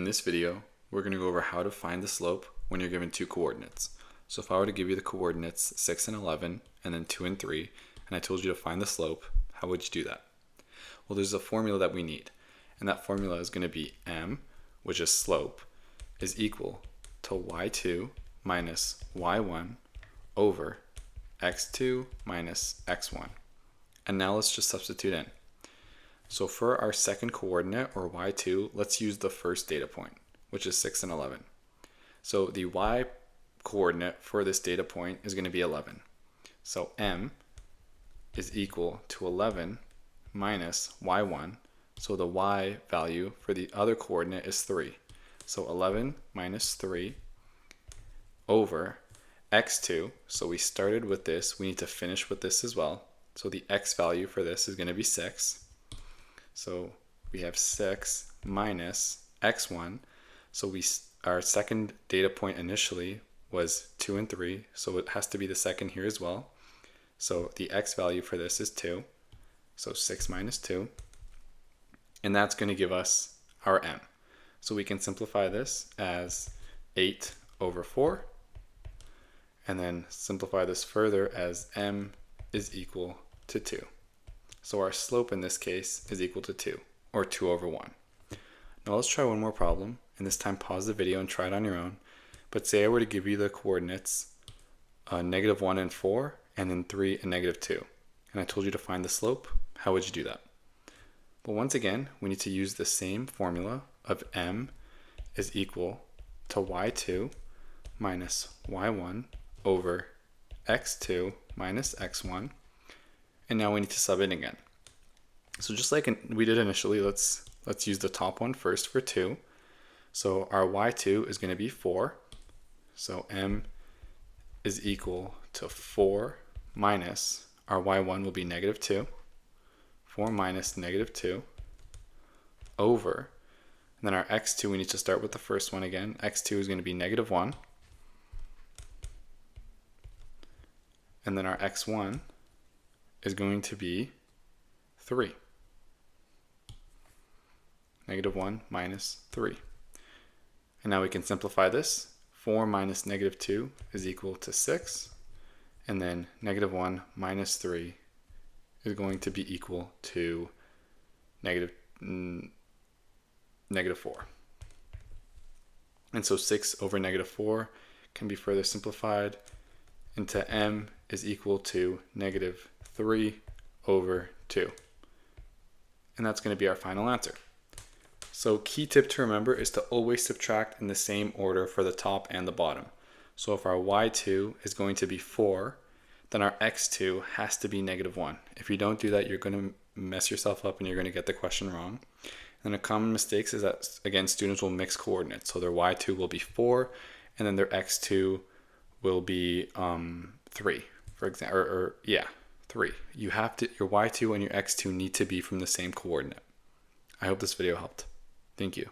In this video, we're going to go over how to find the slope when you're given two coordinates. So if I were to give you the coordinates 6 and 11 and then 2 and 3, and I told you to find the slope, how would you do that? Well, there's a formula that we need, and that formula is going to be m, which is slope, is equal to y2 minus y1 over x2 minus x1. And now let's just substitute in. So for our second coordinate, or y2, let's use the first data point, which is 6 and 11. So the y coordinate for this data point is going to be 11. So m is equal to 11 minus y1. So the y value for the other coordinate is 3. So 11 minus 3 over x2. So we started with this. We need to finish with this as well. So the x value for this is going to be 6. So we have 6 minus x1. So our second data point initially was 2 and 3. So it has to be the second here as well. So the x value for this is 2. So 6 minus 2. And that's going to give us our m. So we can simplify this as 8 over 4. And then simplify this further as m is equal to 2. So our slope in this case is equal to 2, or 2 over 1. Now let's try one more problem, and this time pause the video and try it on your own. But say I were to give you the coordinates -1 and 4, and then 3 and -2. And I told you to find the slope, how would you do that? Well, once again, we need to use the same formula of m is equal to y2 minus y1 over x2 minus x1. And now we need to sub in again. So just like we did initially, let's use the top one first for 2. So our y2 is going to be 4. So m is equal to 4 minus, our y1 will be -2. 4 minus -2 over, and then our x2, we need to start with the first one again. x2 is going to be -1. And then our x1 is going to be 3. -1 minus 3. And now we can simplify this. 4 minus -2 is equal to 6. And then -1 minus 3 is going to be equal to -4. And so 6 over -4 can be further simplified into m is equal to -3 over 2. And that's going to be our final answer. So key tip to remember is to always subtract in the same order for the top and the bottom. So if our y2 is going to be 4, then our x2 has to be -1. If you don't do that, you're going to mess yourself up and you're going to get the question wrong. And a common mistake is that, again, students will mix coordinates. So their y2 will be 4, and then their x2 will be 3, for example, 3. You have to, your y2 and your x2 need to be from the same coordinate. I hope this video helped. Thank you.